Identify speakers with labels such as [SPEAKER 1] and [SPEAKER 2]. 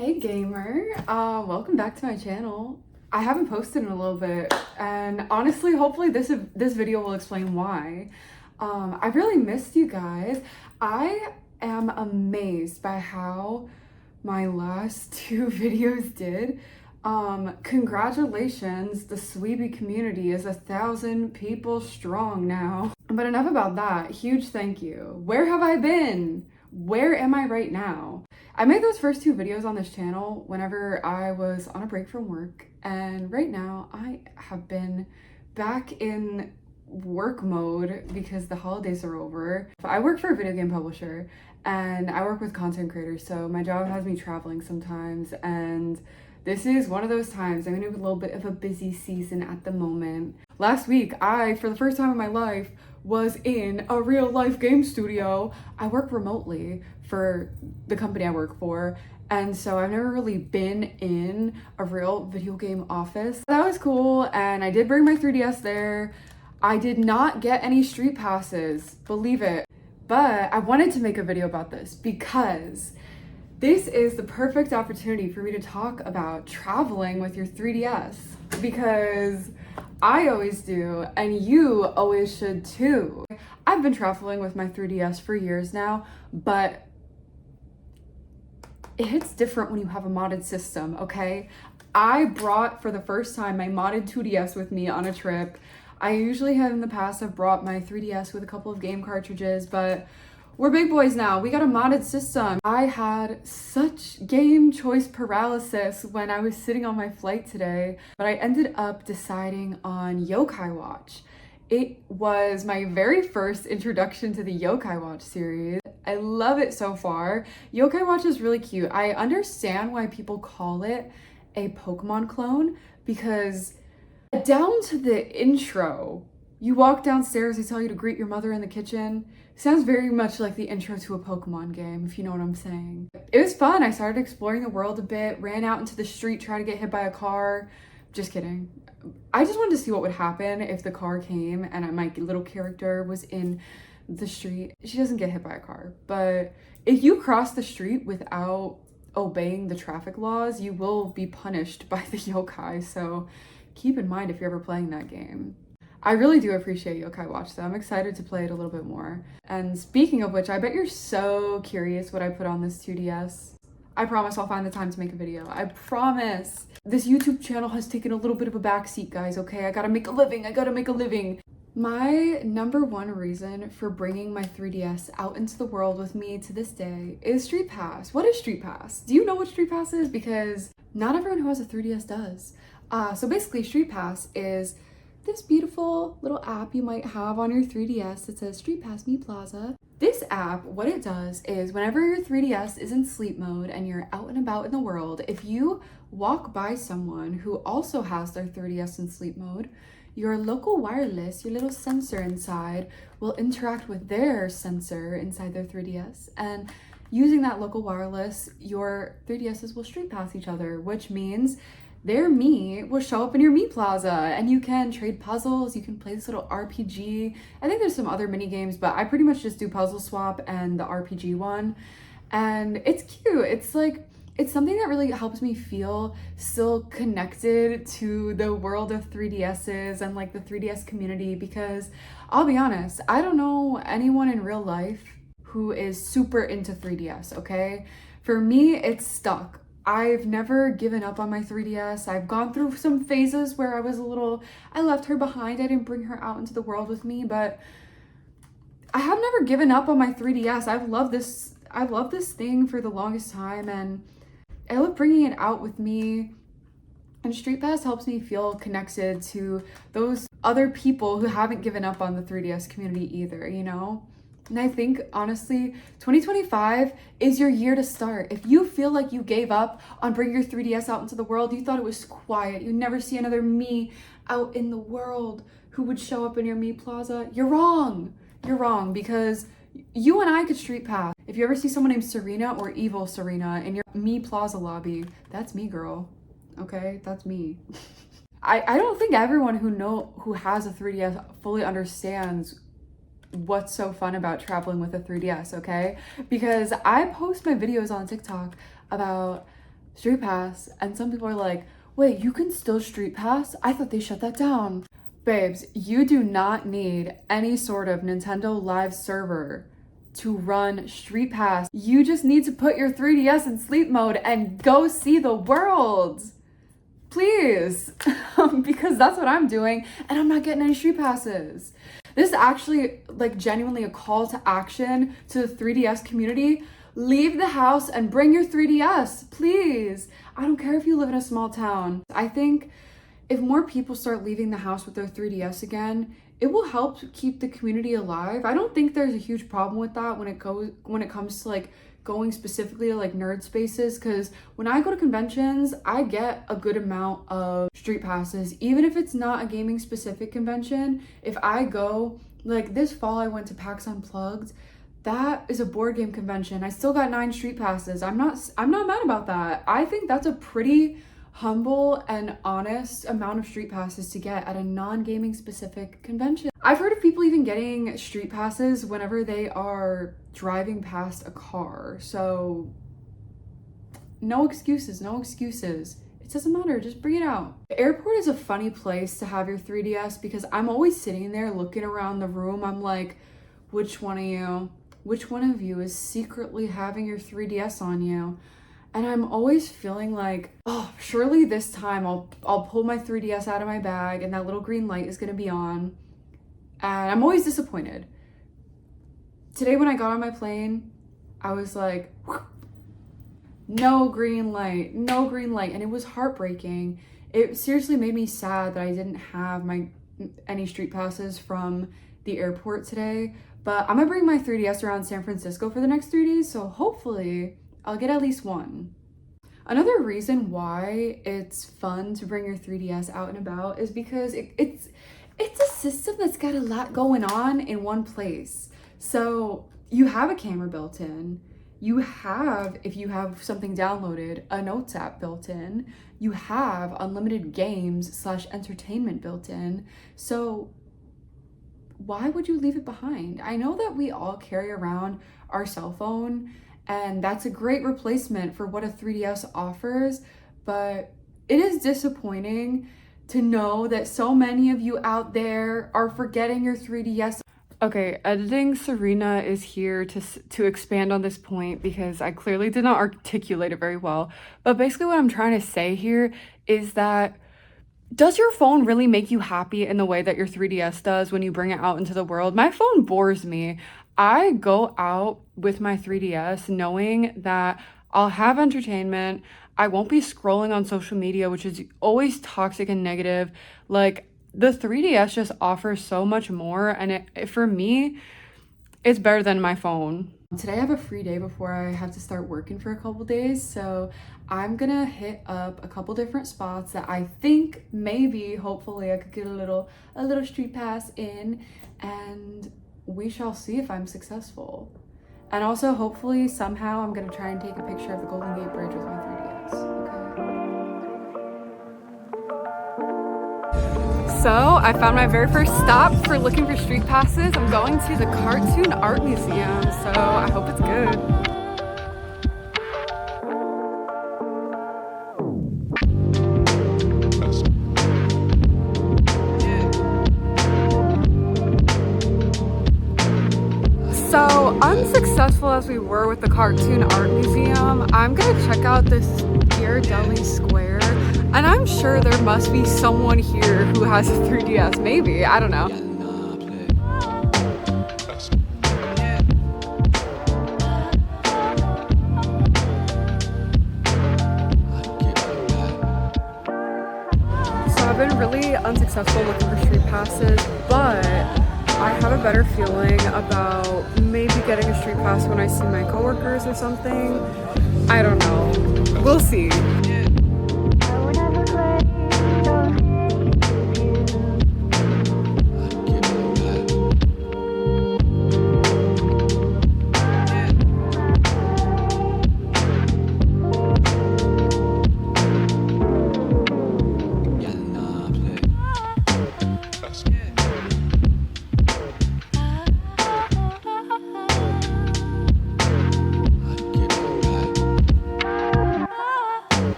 [SPEAKER 1] Hey gamer, welcome back to my channel. I haven't posted in a little bit, and honestly, hopefully this video will explain why. I really missed you guys. I am amazed by how my last two videos did. Congratulations, the Sweeby community is 1,000 people strong now. But enough about that. Huge thank you. Where have I been? Where am I right now? I made those first two videos on this channel whenever I was on a break from work, and right now I have been back in work mode because the holidays are over. I work for a video game publisher and I work with content creators, so my job has me traveling sometimes, and this is one of those times. I'm in a little bit of a busy season at the moment. Last week, I, for the first time in my life, was in a real life game studio. I work remotely for the company I work for, and so I've never really been in a real video game office. That was cool, and I did bring my 3DS there. I did not get any street passes, believe it, but I wanted to make a video about this because this is the perfect opportunity for me to talk about traveling with your 3DS, because I always do, and you always should too. I've been traveling with my 3DS for years now, but it hits different when you have a modded system, okay? I brought, for the first time, my modded 2DS with me on a trip. I usually have in the past, I've brought my 3DS with a couple of game cartridges, but we're big boys now. We got a modded system. I had such game choice paralysis when I was sitting on my flight today, but I ended up deciding on Yokai Watch. It was my very first introduction to the Yokai Watch series. I love it so far. Yokai Watch is really cute. I understand why people call it a Pokemon clone, because down to the intro, you walk downstairs, they tell you to greet your mother in the kitchen. Sounds very much like the intro to a Pokemon game, if you know what I'm saying. It was fun. I started exploring the world a bit, ran out into the street, tried to get hit by a car. Just kidding. I just wanted to see what would happen if the car came and my little character was in the street. She doesn't get hit by a car, but if you cross the street without obeying the traffic laws, you will be punished by the yokai, so keep in mind if you're ever playing that game. I really do appreciate Yokai Watch though. I'm excited to play it a little bit more. And speaking of which, I bet you're so curious what I put on this 2DS. I promise I'll find the time to make a video. I promise. This YouTube channel has taken a little bit of a backseat, guys, okay? I gotta make a living. My number one reason for bringing my 3DS out into the world with me to this day is Street Pass. What is Street Pass? Do you know what Street Pass is? Because not everyone who has a 3DS does. So basically, Street Pass is this beautiful little app you might have on your 3DS that says Street Pass Me Plaza. This app, what it does is whenever your 3DS is in sleep mode and you're out and about in the world, if you walk by someone who also has their 3DS in sleep mode, your local wireless, your little sensor inside, will interact with their sensor inside their 3DS. And using that local wireless, your 3DSs will street pass each other, which means their Me will show up in your Me Plaza, and you can trade puzzles, you can play this little RPG. I think there's some other mini games, but I pretty much just do Puzzle Swap and the RPG one. And it's cute. It's like, it's something that really helps me feel still connected to the world of 3DSs and like the 3DS community, because I'll be honest, I don't know anyone in real life who is super into 3DS, okay? For me, it's stuck. I've never given up on my 3DS. I've gone through some phases where I left her behind. I didn't bring her out into the world with me, but I have never given up on my 3DS. I've loved this thing for the longest time, and I love bringing it out with me. And Street Pass helps me feel connected to those other people who haven't given up on the 3DS community either, you know? And I think, honestly, 2025 is your year to start. If you feel like you gave up on bringing your 3DS out into the world, you thought it was quiet, you'd never see another me out in the world who would show up in your Me Plaza, you're wrong. You're wrong, because you and I could street pass. If you ever see someone named Serena or Evil Serena in your Me Plaza lobby, that's me, girl. Okay, that's me. I don't think everyone who has a 3DS fully understands what's so fun about traveling with a 3DS, okay? Because I post my videos on TikTok about Street Pass. And some people are like, wait, you can still Street Pass? I thought they shut that down. Babes, you do not need any sort of Nintendo Live server to run Street Pass. You just need to put your 3DS in sleep mode and go see the world. Please. Because that's what I'm doing and I'm not getting any Street Passes. This is actually like genuinely a call to action to the 3DS community. Leave the house and bring your 3DS, please. I don't care if you live in a small town. I think if more people start leaving the house with their 3DS again, it will help keep the community alive. I don't think there's a huge problem with that when it comes to like going specifically to like nerd spaces, because when I go to conventions, I get a good amount of street passes, even if it's not a gaming specific convention. If I go, like this fall I went to PAX Unplugged, that is a board game convention. I still got 9 street passes. I'm not mad about that. I think that's a pretty humble and honest amount of street passes to get at a non-gaming specific convention. I've heard of people even getting street passes whenever they are driving past a car. So no excuses, no excuses. It doesn't matter, just bring it out. The airport is a funny place to have your 3DS because I'm always sitting there looking around the room. I'm like, which one of you is secretly having your 3DS on you? And I'm always feeling like, oh, surely this time I'll pull my 3DS out of my bag and that little green light is gonna be on. And I'm always disappointed. Today when I got on my plane, I was like, no green light, no green light. And it was heartbreaking. It seriously made me sad that I didn't have any street passes from the airport today. But I'm gonna bring my 3DS around San Francisco for the next 3 days, so hopefully I'll get at least one. Another reason why it's fun to bring your 3DS out and about is because it's a system that's got a lot going on in one place. So you have a camera built in, you have, if you have something downloaded, a notes app built in, you have unlimited games / entertainment built in. So why would you leave it behind? I know that we all carry around our cell phone, and that's a great replacement for what a 3DS offers, but it is disappointing to know that so many of you out there are forgetting your 3DS. Okay, editing Serena is here to expand on this point because I clearly did not articulate it very well. But basically what I'm trying to say here is that, does your phone really make you happy in the way that your 3DS does when you bring it out into the world? My phone bores me. I go out with my 3DS knowing that I'll have entertainment. I won't be scrolling on social media, which is always toxic and negative. Like, the 3DS just offers so much more, and for me, it's better than my phone. Today I have a free day before I have to start working for a couple days, so I'm gonna hit up a couple different spots that I think maybe, hopefully, I could get a little street pass in, and we shall see if I'm successful. And also, hopefully, somehow I'm gonna try and take a picture of the Golden Gate Bridge with my 3DS, okay? So, I found my very first stop for looking for street passes. I'm going to the Cartoon Art Museum, so I hope it's good. So, unsuccessful as we were with the Cartoon Art Museum, I'm gonna check out this Ghirardelli Square, and I'm sure there must be someone here who has a 3DS, maybe, I don't know. So I've been really unsuccessful looking for street passes, but I have a better feeling about maybe getting a street pass when I see my coworkers or something. I don't know. We'll see.